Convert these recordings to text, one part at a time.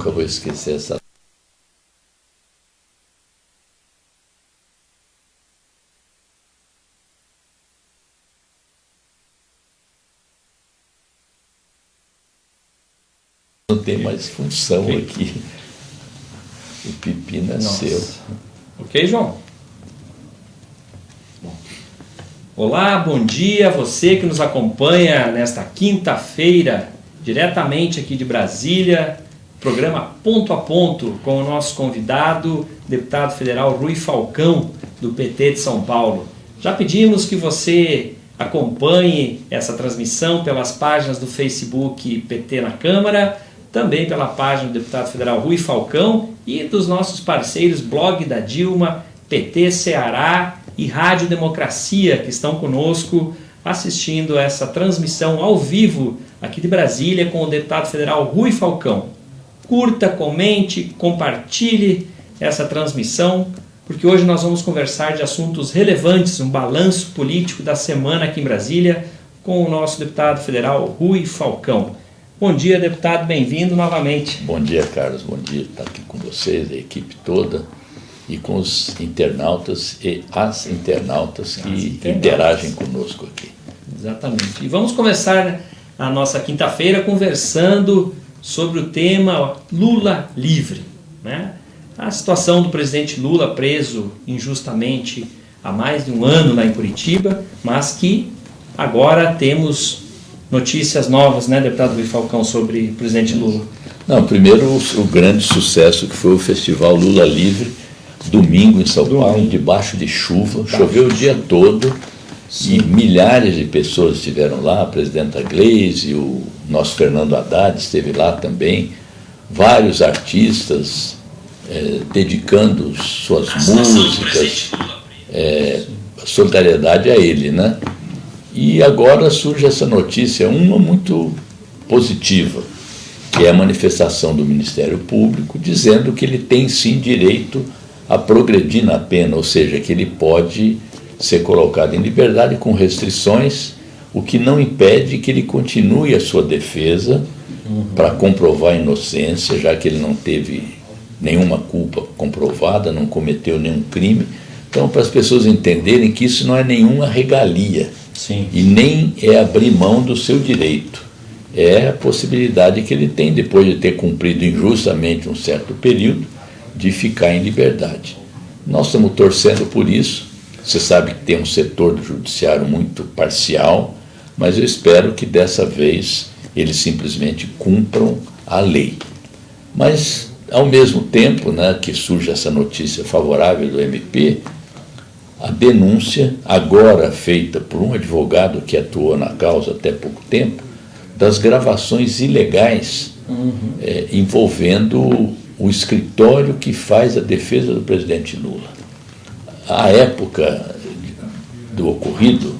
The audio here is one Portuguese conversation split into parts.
nunca vou esquecer essa. Não tem mais função aqui. O Pipi nasceu. Nossa. Ok, João? Olá, bom dia a você que nos acompanha nesta quinta-feira, diretamente aqui de Brasília, programa Ponto a Ponto com o nosso convidado, deputado federal Rui Falcão, do PT de São Paulo. Já pedimos que você acompanhe essa transmissão pelas páginas do Facebook PT na Câmara, também pela página do deputado federal Rui Falcão e dos nossos parceiros Blog da Dilma, PT Ceará e Rádio Democracia, que estão conosco assistindo essa transmissão ao vivo aqui de Brasília com o deputado federal Rui Falcão. Curta, comente, compartilhe essa transmissão, porque hoje nós vamos conversar de assuntos relevantes, um balanço político da semana aqui em Brasília com o nosso deputado federal Rui Falcão. Bom dia, deputado, bem-vindo novamente. Bom dia, Carlos, bom dia estar aqui com vocês, a equipe toda, e com os internautas e as internautas que interagem conosco aqui. Exatamente. E vamos começar a nossa quinta-feira conversando sobre o tema Lula livre, né? A situação do presidente Lula preso injustamente há mais de um ano lá em Curitiba, mas que agora temos notícias novas, né, deputado Rui Falcão, sobre o presidente Lula. Não, primeiro o grande sucesso que foi o Festival Lula Livre, domingo em São Paulo, debaixo de chuva, choveu o dia todo. Sim. E milhares de pessoas estiveram lá, a presidenta Gleisi, o nosso Fernando Haddad esteve lá também, vários artistas dedicando suas músicas, solidariedade a ele, né? E agora surge essa notícia, uma muito positiva, que é a manifestação do Ministério Público dizendo que ele tem sim direito a progredir na pena, ou seja, que ele pode ser colocado em liberdade com restrições, o que não impede que ele continue a sua defesa para comprovar a inocência, já que ele não teve nenhuma culpa comprovada, não cometeu nenhum crime. Então, para as pessoas entenderem que isso não é nenhuma regalia. Sim. E nem é abrir mão do seu direito. É a possibilidade que ele tem, depois de ter cumprido injustamente um certo período, de ficar em liberdade. Nós estamos torcendo por isso. Você sabe que tem um setor do judiciário muito parcial, mas eu espero que dessa vez eles simplesmente cumpram a lei. Mas, ao mesmo tempo, né, que surge essa notícia favorável do MP, a denúncia, agora feita por um advogado que atuou na causa até pouco tempo, das gravações ilegais envolvendo o escritório que faz a defesa do presidente Lula. À época do ocorrido,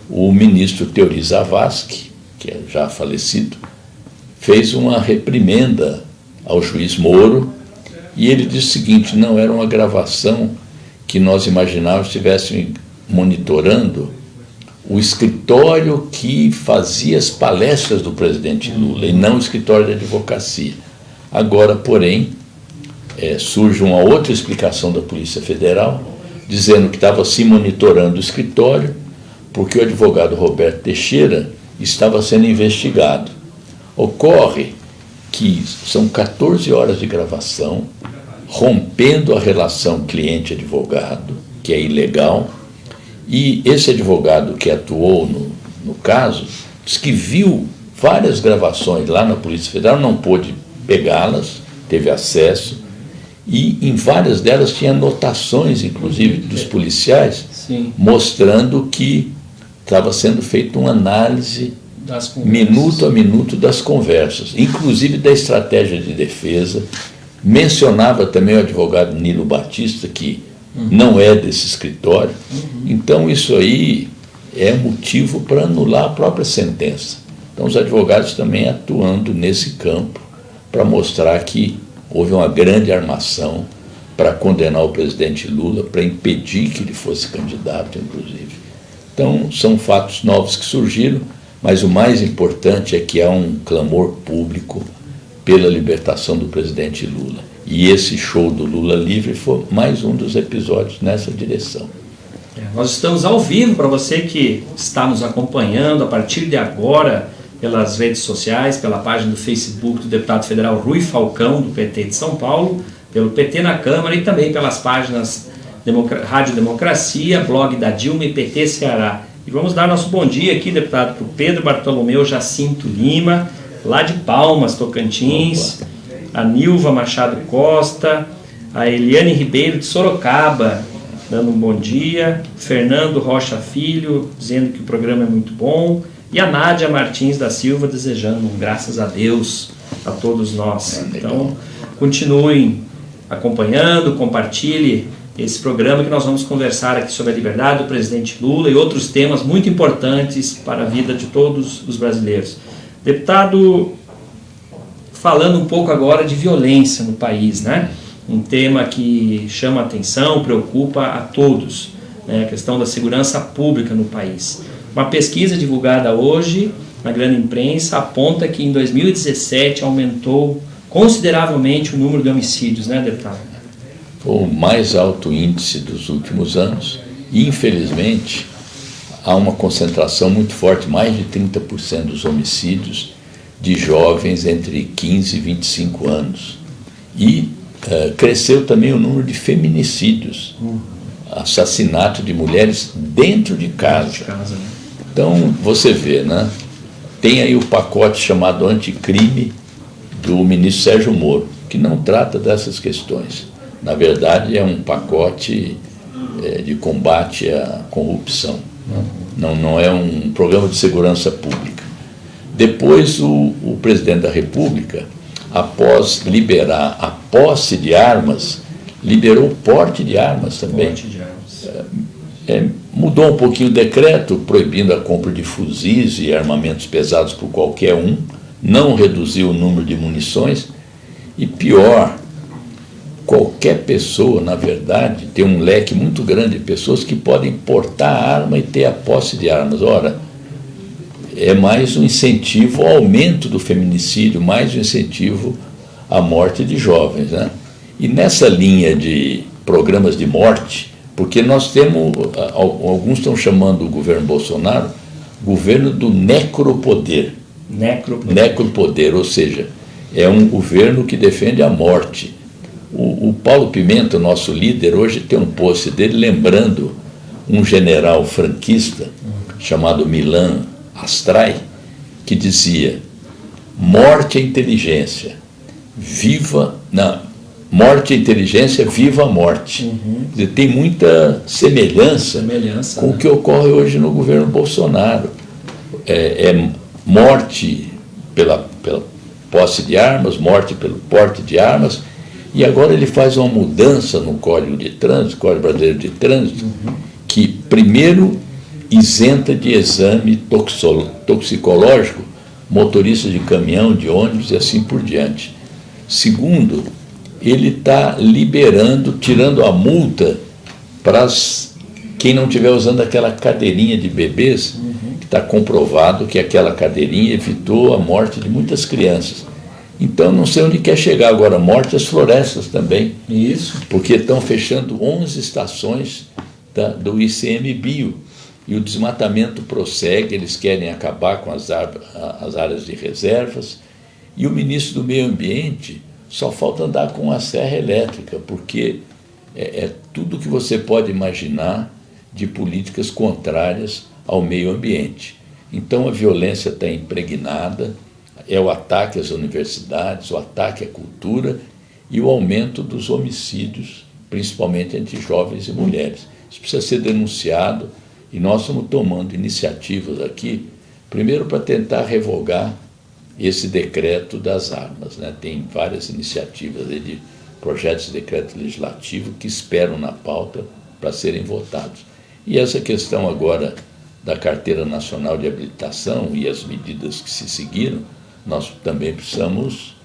o ministro Teori Zavascki, que é já falecido, fez uma reprimenda ao juiz Moro e ele disse o seguinte: não era uma gravação que nós imaginávamos estivessem monitorando o escritório que fazia as palestras do presidente Lula e não o escritório de advocacia. Agora, porém, surge uma outra explicação da Polícia Federal, dizendo que estava se monitorando o escritório porque o advogado Roberto Teixeira estava sendo investigado. Ocorre que são 14 horas de gravação, rompendo a relação cliente-advogado, que é ilegal, e esse advogado que atuou no caso, diz que viu várias gravações lá na Polícia Federal, não pôde pegá-las, teve acesso, e em várias delas tinha anotações, inclusive, dos policiais, Sim. mostrando que estava sendo feita uma análise minuto a minuto das conversas, inclusive da estratégia de defesa. Mencionava também o advogado Nilo Batista, que não é desse escritório. Então, isso aí é motivo para anular a própria sentença. Então, os advogados também atuando nesse campo para mostrar que houve uma grande armação para condenar o presidente Lula, para impedir que ele fosse candidato, inclusive. Então, são fatos novos que surgiram, mas o mais importante é que há um clamor público pela libertação do presidente Lula. E esse show do Lula Livre foi mais um dos episódios nessa direção. Nós estamos ao vivo para você que está nos acompanhando a partir de agora pelas redes sociais, pela página do Facebook do deputado federal Rui Falcão, do PT de São Paulo, pelo PT na Câmara e também pelas páginas Rádio Democracia, blog da Dilma e PT Ceará. E vamos dar nosso bom dia aqui, deputado, para o Pedro Bartolomeu Jacinto Lima, lá de Palmas, Tocantins, a Nilva Machado Costa, a Eliane Ribeiro de Sorocaba, dando um bom dia, Fernando Rocha Filho, dizendo que o programa é muito bom, e a Nádia Martins da Silva desejando um graças a Deus a todos nós. Então, continuem acompanhando, compartilhe esse programa que nós vamos conversar aqui sobre a liberdade do presidente Lula e outros temas muito importantes para a vida de todos os brasileiros. Deputado, falando um pouco agora de violência no país, né? Um tema que chama a atenção, preocupa a todos, né? A questão da segurança pública no país. Uma pesquisa divulgada hoje na grande imprensa aponta que em 2017 aumentou consideravelmente o número de homicídios, né, deputado? O mais alto índice dos últimos anos e, infelizmente, há uma concentração muito forte, mais de 30% dos homicídios de jovens entre 15 e 25 anos. E cresceu também o número de feminicídios, assassinato de mulheres dentro de casa. Então, você vê, né? Tem aí o pacote chamado anticrime do ministro Sérgio Moro, que não trata dessas questões. Na verdade, é um pacote de combate à corrupção. Não é um programa de segurança pública. Depois, o presidente da República, após liberar a posse de armas, liberou o porte de armas também. Mudou um pouquinho o decreto, proibindo a compra de fuzis e armamentos pesados por qualquer um, não reduziu o número de munições e, pior, qualquer pessoa, na verdade, tem um leque muito grande de pessoas que podem portar arma e ter a posse de armas. Ora, é mais um incentivo ao aumento do feminicídio, mais um incentivo à morte de jovens, né? E nessa linha de programas de morte, porque nós temos, alguns estão chamando o governo Bolsonaro governo do necropoder. Necropoder, ou seja, é um governo que defende a morte. O Paulo Pimenta, nosso líder, hoje tem um post dele lembrando um general franquista chamado Milan Astray, que dizia: morte é inteligência, morte é inteligência, viva a morte. Quer dizer, tem muita semelhança com o que ocorre hoje no governo Bolsonaro. Morte pela posse de armas, morte pelo porte de armas, e agora ele faz uma mudança no Código de Trânsito, Código Brasileiro de Trânsito, que primeiro isenta de exame toxicológico motorista de caminhão, de ônibus e assim por diante. Segundo, ele está liberando, tirando a multa para quem não estiver usando aquela cadeirinha de bebês, que está comprovado que aquela cadeirinha evitou a morte de muitas crianças. Então, não sei onde quer chegar agora, morte às florestas também. Isso. Porque estão fechando 11 estações do ICMBio e o desmatamento prossegue, eles querem acabar com as áreas de reservas. E o ministro do Meio Ambiente só falta andar com a serra elétrica, porque é tudo que você pode imaginar de políticas contrárias ao meio ambiente. Então, a violência está impregnada, é o ataque às universidades, o ataque à cultura e o aumento dos homicídios, principalmente entre jovens e mulheres. Isso precisa ser denunciado e nós estamos tomando iniciativas aqui, primeiro para tentar revogar esse decreto das armas, né? Tem várias iniciativas de projetos de decreto legislativo que esperam na pauta para serem votados. E essa questão agora da Carteira Nacional de Habilitação e as medidas que se seguiram, nós também precisamos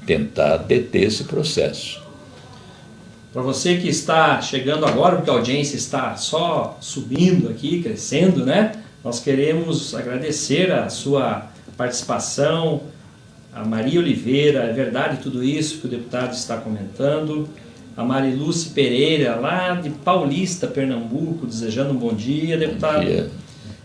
tentar deter esse processo. Para você que está chegando agora, porque a audiência está só subindo aqui, crescendo, né? Nós queremos agradecer a sua participação, A Maria Oliveira, é verdade tudo isso que o deputado está comentando. A Mariluce Pereira, lá de Paulista, Pernambuco, desejando um bom dia, deputado. Bom dia.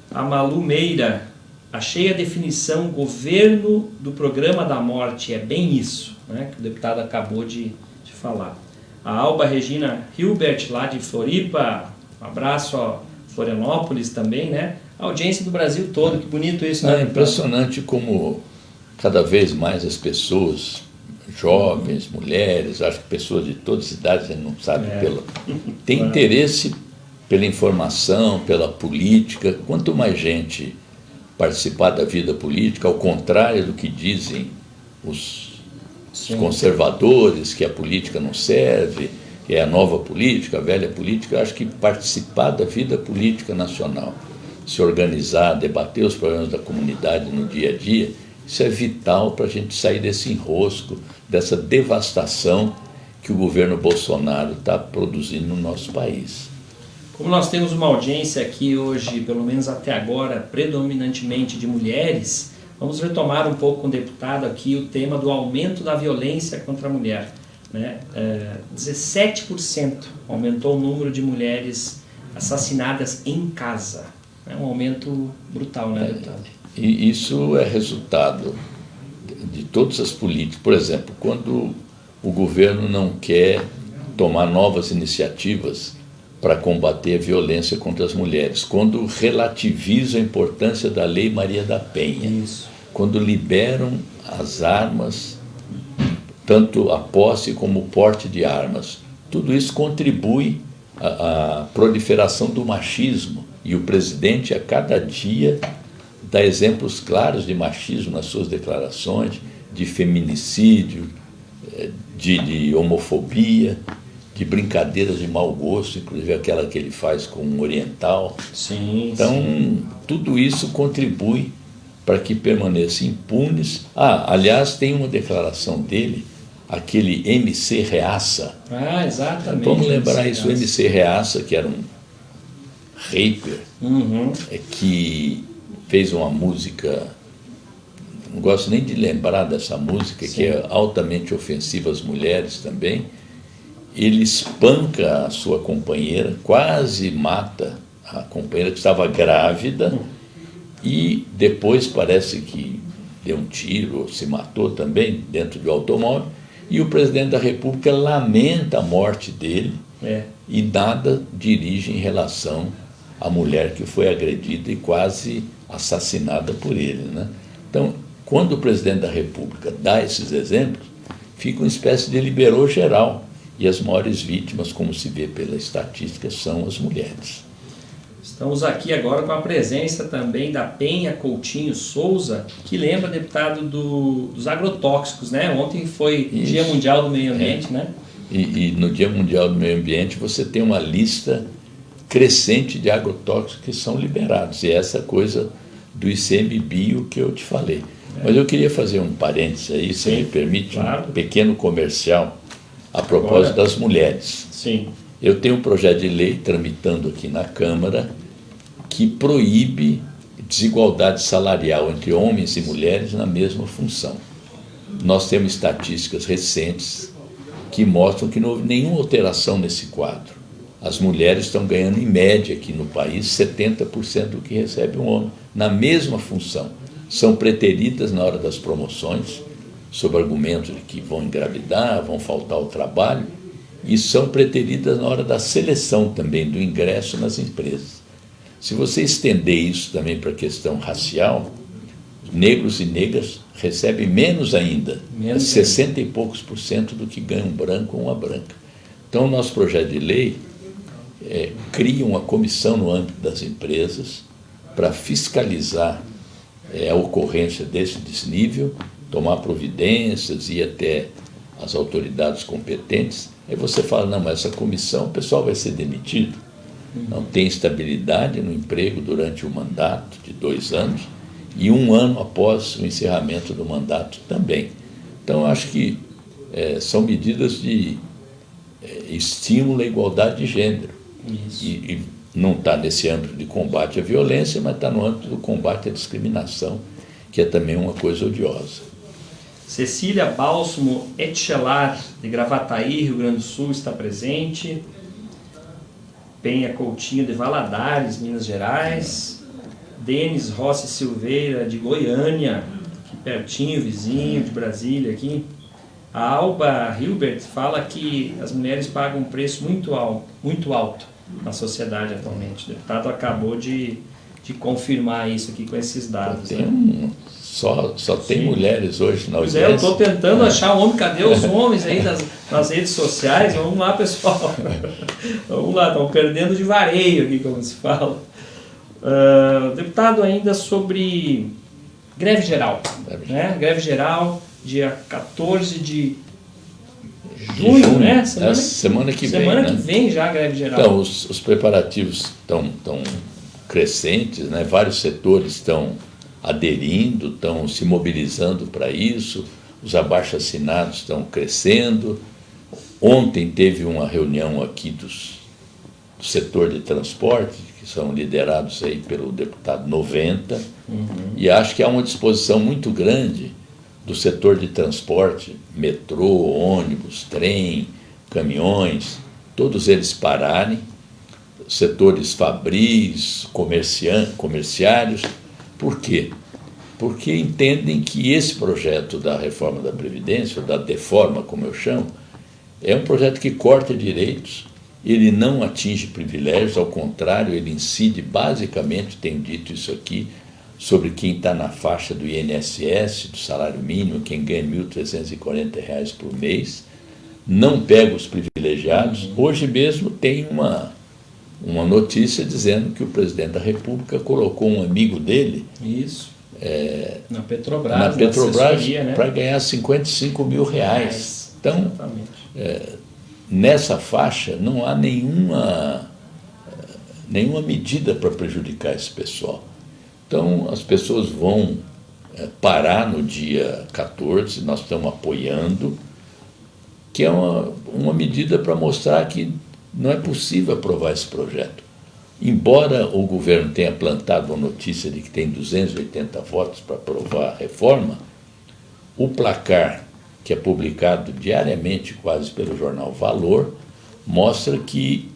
A Malu Meira, achei a definição governo do programa da morte, é bem isso, né, que o deputado acabou de falar. A Alba Regina Hilbert, lá de Floripa, um abraço a Florianópolis também, né? A audiência do Brasil todo, que bonito isso, né? É impressionante como cada vez mais as pessoas, jovens, mulheres, acho que pessoas de todas as idades, a gente não sabe, tem interesse pela informação, pela política. Quanto mais gente participar da vida política, ao contrário do que dizem os conservadores, que a política não serve, que é a nova política, a velha política, acho que participar da vida política nacional, se organizar, debater os problemas da comunidade no dia a dia, isso é vital para a gente sair desse enrosco, dessa devastação que o governo Bolsonaro está produzindo no nosso país. Como nós temos uma audiência aqui hoje, pelo menos até agora, predominantemente de mulheres, vamos retomar um pouco com o deputado aqui o tema do aumento da violência contra a mulher. Né? 17% aumentou o número de mulheres assassinadas em casa. É um aumento brutal, né, deputado? E isso é resultado de todas as políticas. Por exemplo, quando o governo não quer tomar novas iniciativas para combater a violência contra as mulheres, quando relativiza a importância da Lei Maria da Penha, quando liberam as armas, tanto a posse como o porte de armas, tudo isso contribui à proliferação do machismo, e o presidente a cada dia dá exemplos claros de machismo nas suas declarações, de feminicídio, de homofobia, de brincadeiras de mau gosto, inclusive aquela que ele faz com um oriental. Então, tudo isso contribui para que permaneçam impunes. Aliás, tem uma declaração dele, aquele MC Reaça. Exatamente. Vamos lembrar isso, o MC Reaça, que era um rapper, que fez uma música, não gosto nem de lembrar dessa música, que é altamente ofensiva às mulheres também. Ele espanca a sua companheira, quase mata a companheira que estava grávida, e depois parece que deu um tiro, se matou também dentro do automóvel, e o presidente da República lamenta a morte dele e nada dirige em relação à mulher que foi agredida e quase assassinada por ele, né? Então, quando o presidente da República dá esses exemplos, fica uma espécie de liberou geral, e as maiores vítimas, como se vê pela estatística, são as mulheres. Estamos aqui agora com a presença também da Penha Coutinho Souza, que lembra, deputado, dos agrotóxicos, né? Ontem foi o Dia Mundial do Meio Ambiente, né? E no Dia Mundial do Meio Ambiente você tem uma lista crescente de agrotóxicos que são liberados, e essa coisa do ICMBio que eu te falei. Mas eu queria fazer um parênteses aí, se me permite, um pequeno comercial a propósito das mulheres. Eu tenho um projeto de lei tramitando aqui na Câmara que proíbe desigualdade salarial entre homens e mulheres na mesma função. Nós temos estatísticas recentes que mostram que não houve nenhuma alteração nesse quadro. As mulheres estão ganhando, em média, aqui no país, 70% do que recebe um homem, na mesma função. São preteridas na hora das promoções, sob argumento de que vão engravidar, vão faltar ao trabalho, e são preteridas na hora da seleção também, do ingresso nas empresas. Se você estender isso também para a questão racial, negros e negras recebem menos ainda, 60 e poucos % do que ganha um branco ou uma branca. Então, o nosso projeto de lei cria uma comissão no âmbito das empresas para fiscalizar a ocorrência desse desnível, tomar providências, ir até as autoridades competentes. Aí você fala, não, mas essa comissão, o pessoal vai ser demitido, não tem estabilidade no emprego durante o mandato de 2 anos e 1 ano após o encerramento do mandato também. Então, acho que são medidas de estímulo à igualdade de gênero. E não está nesse âmbito de combate à violência, mas está no âmbito do combate à discriminação, que é também uma coisa odiosa. Cecília Bálsamo Etchelar, de Gravataí, Rio Grande do Sul, está presente. Penha Coutinho, de Valadares, Minas Gerais. Denis Rossi Silveira, de Goiânia, aqui pertinho, vizinho de Brasília aqui. A Alba Hilbert fala que as mulheres pagam um preço muito alto na sociedade atualmente. O deputado acabou de confirmar isso aqui com esses dados. Só tem mulheres hoje na audiência. Pois é, eu estou tentando achar um homem. Cadê os homens aí nas redes sociais? Vamos lá, pessoal. Vamos lá, estão perdendo de vareio aqui, como se fala. Deputado, ainda sobre greve geral. Greve geral, dia 14 de junho, né? Semana que vem. Semana que vem já a greve geral. Então, os preparativos estão crescentes, né? Vários setores estão aderindo, estão se mobilizando para isso, os abaixo-assinados estão crescendo. Ontem teve uma reunião aqui do setor de transporte, que são liderados aí pelo deputado 90, e acho que há uma disposição muito grande do setor de transporte, metrô, ônibus, trem, caminhões, todos eles pararem, setores fabris, comerciários. Por quê? Porque entendem que esse projeto da reforma da Previdência, ou da deforma, como eu chamo, é um projeto que corta direitos, ele não atinge privilégios, ao contrário, ele incide basicamente, tenho dito isso aqui, sobre quem está na faixa do INSS, do salário mínimo, quem ganha R$ 1.340 por mês, não pega os privilegiados. Hoje mesmo tem uma notícia dizendo que o presidente da República colocou um amigo dele na Petrobras, né? Para ganhar R$ 55 mil. Então, nessa faixa não há nenhuma medida para prejudicar esse pessoal. Então, as pessoas vão parar no dia 14, nós estamos apoiando, que é uma medida para mostrar que não é possível aprovar esse projeto. Embora o governo tenha plantado a notícia de que tem 280 votos para aprovar a reforma, o placar, que é publicado diariamente quase pelo jornal Valor, mostra que,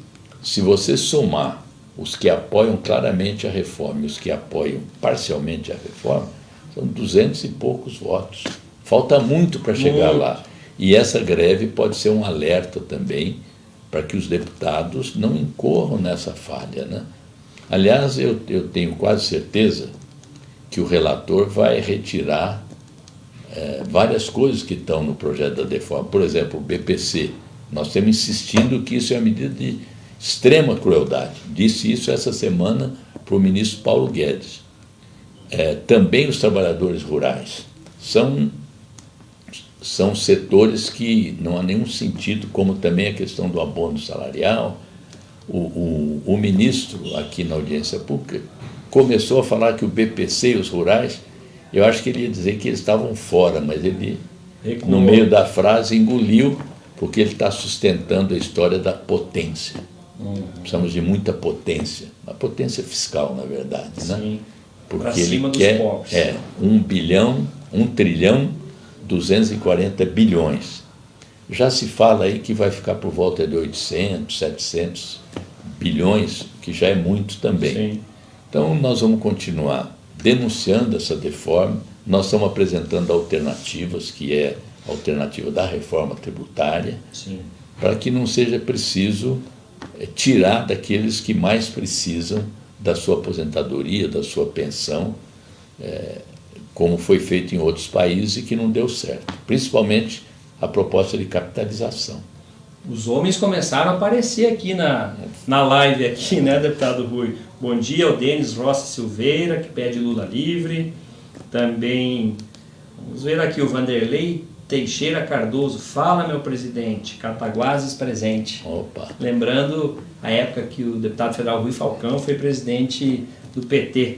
se você somar os que apoiam claramente a reforma e os que apoiam parcialmente a reforma, são 200 e poucos votos. Falta muito para chegar lá. E essa greve pode ser um alerta também para que os deputados não incorram nessa falha, né? Aliás, eu tenho quase certeza que o relator vai retirar várias coisas que estão no projeto da deforma. Por exemplo, o BPC. Nós estamos insistindo que isso é uma medida de extrema crueldade. Disse isso essa semana para o ministro Paulo Guedes. Também os trabalhadores rurais são setores que não há nenhum sentido, como também a questão do abono salarial. O ministro, aqui na audiência pública, começou a falar que o BPC e os rurais, eu acho que ele ia dizer que eles estavam fora, mas ele, no meio da frase, engoliu, porque ele está sustentando a história da potência. Precisamos de muita potência, a potência fiscal, na verdade, né? Sim. Porque ele quer 1 trilhão 240 bilhões. Já se fala aí que vai ficar por volta de 800, 700 bilhões, que já é muito também. Sim. Então, nós vamos continuar denunciando essa deforma. Nós estamos apresentando alternativas, que é a alternativa da reforma tributária, para que não seja preciso tirar daqueles que mais precisam da sua aposentadoria, da sua pensão, como foi feito em outros países e que não deu certo, principalmente a proposta de capitalização. Os homens começaram a aparecer aqui na live, aqui, né, deputado Rui? Bom dia ao Denis Rossi Silveira, que pede Lula livre. Também, vamos ver aqui o Vanderlei Teixeira Cardoso. Fala, meu presidente, Cataguases presente. Opa. Lembrando a época que o deputado federal Rui Falcão foi presidente do PT.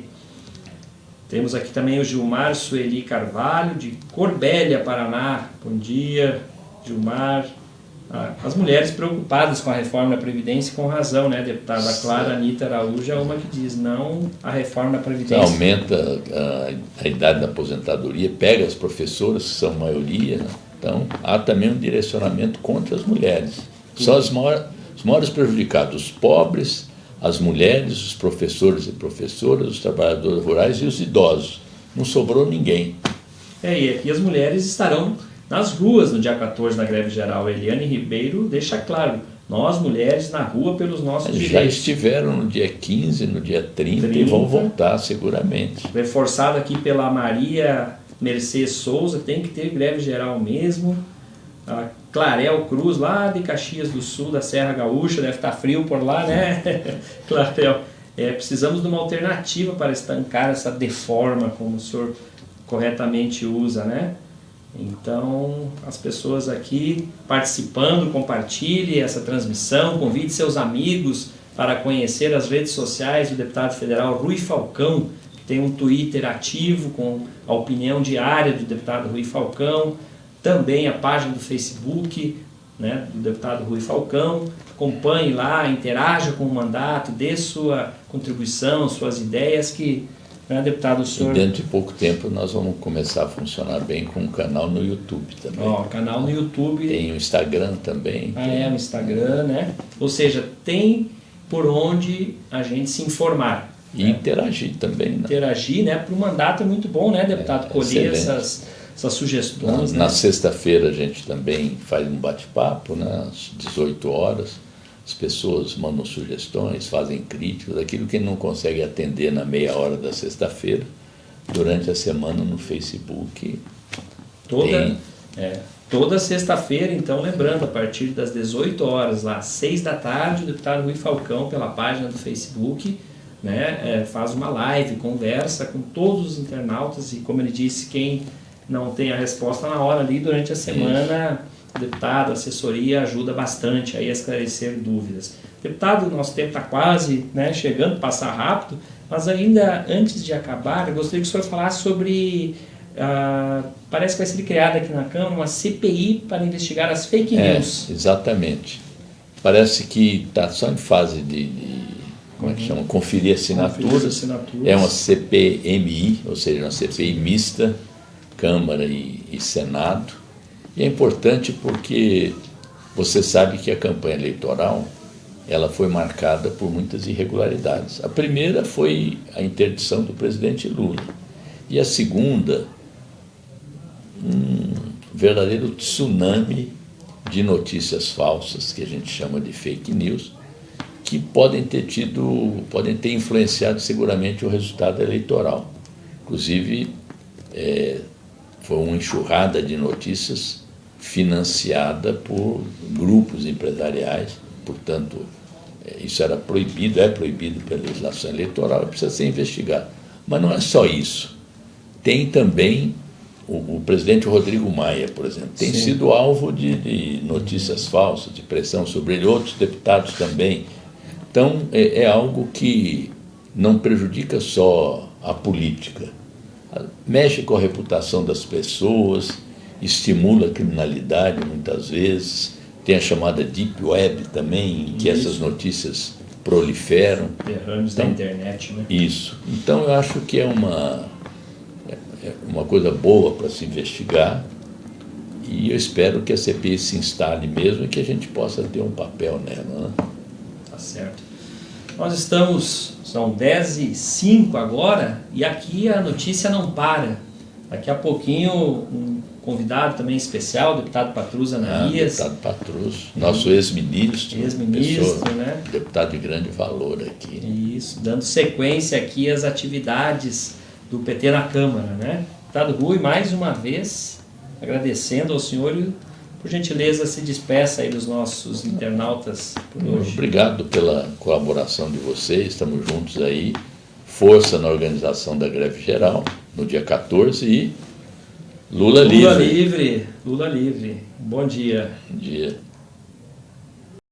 Temos aqui também o Gilmar Sueli Carvalho, de Corbélia, Paraná. Bom dia, Gilmar. as mulheres preocupadas com a reforma da Previdência, com razão, né, deputada? A Clara Anita Araújo é uma que diz não à reforma da Previdência. Aumenta a idade da aposentadoria, pega as professoras, que são a maioria, né? Então há também um direcionamento contra as mulheres. São os maiores prejudicados, os pobres, as mulheres, os professores e professoras, os trabalhadores rurais e os idosos. Não sobrou ninguém. E aqui as mulheres estarão nas ruas no dia 14 na greve geral. Eliane Ribeiro deixa claro, nós mulheres na rua pelos nossos direitos. Já estiveram no dia 15, no dia 30 e vão voltar seguramente. Reforçado aqui pela Maria Mercedes Souza, tem que ter greve geral mesmo. A Clarel Cruz, lá de Caxias do Sul, da Serra Gaúcha, deve estar frio por lá, né? Clarel, precisamos de uma alternativa para estancar essa deforma, como o senhor corretamente usa, né? Então, as pessoas aqui participando, compartilhe essa transmissão, convide seus amigos para conhecer as redes sociais do deputado federal Rui Falcão, que tem um Twitter ativo com a opinião diária do deputado Rui Falcão, também a página do Facebook, né, do deputado Rui Falcão. Acompanhe lá, interaja com o mandato, dê sua contribuição, suas ideias, que, né, deputado, o senhor... E dentro de pouco tempo nós vamos começar a funcionar bem com um canal no YouTube também. Canal no YouTube. Tem o Instagram também. O Instagram, né? Ou seja, tem por onde a gente se informar. E interagir também. Né? Interagir, né? Para o mandato é muito bom, né, deputado? Colher essas sugestões. Na sexta-feira a gente também faz um bate-papo, né, às 18 horas. As pessoas mandam sugestões, fazem críticas, aquilo que não consegue atender na meia hora da sexta-feira, durante a semana no Facebook. Toda sexta-feira, então, lembrando, a partir das 18 horas, lá, às 6 da tarde, o deputado Rui Falcão, pela página do Facebook, né, faz uma live, conversa com todos os internautas e, como ele disse, quem não tem a resposta na hora ali durante a semana, o deputado, a assessoria ajuda bastante aí a esclarecer dúvidas. Deputado, nosso tempo está quase, né, chegando, passar rápido, mas ainda antes de acabar, eu gostaria que o senhor falasse sobre, parece que vai ser criada aqui na Câmara uma CPI para investigar as fake news. Exatamente. Parece que está só em fase de como é que chama? Conferir assinaturas. É uma CPMI, ou seja, uma CPI mista, Câmara e Senado. E é importante porque você sabe que a campanha eleitoral ela foi marcada por muitas irregularidades. A primeira foi a interdição do presidente Lula. E a segunda, um verdadeiro tsunami de notícias falsas, que a gente chama de fake news, que podem ter influenciado seguramente o resultado eleitoral. Inclusive, foi uma enxurrada de notícias financiada por grupos empresariais, portanto, isso era proibido, é proibido pela legislação eleitoral e precisa ser investigado. Mas não é só isso. Tem também o presidente Rodrigo Maia, por exemplo, tem sido alvo de notícias falsas, de pressão sobre ele, outros deputados também. Então, é algo que não prejudica só a política, mexe com a reputação das pessoas, estimula a criminalidade muitas vezes, tem a chamada Deep Web também, em que essas notícias proliferam. Derrames da internet, né? Isso. Então, eu acho que é uma coisa boa para se investigar e eu espero que a CPI se instale mesmo e que a gente possa ter um papel nela. Né? Tá certo. Nós são 10h05 agora, e aqui a notícia não para. Daqui a pouquinho, um convidado também especial, o deputado Patrus Ananias. Deputado Patrus, nosso ex-ministro. Ex-ministro, né? Deputado de grande valor aqui. Isso, dando sequência aqui às atividades do PT na Câmara, né? Deputado Rui, mais uma vez, agradecendo ao senhor e, por gentileza, se despeça aí dos nossos internautas por hoje. Obrigado pela colaboração de vocês, estamos juntos aí. Força na organização da greve geral, no dia 14, e Lula livre. Lula livre. Bom dia. Bom dia.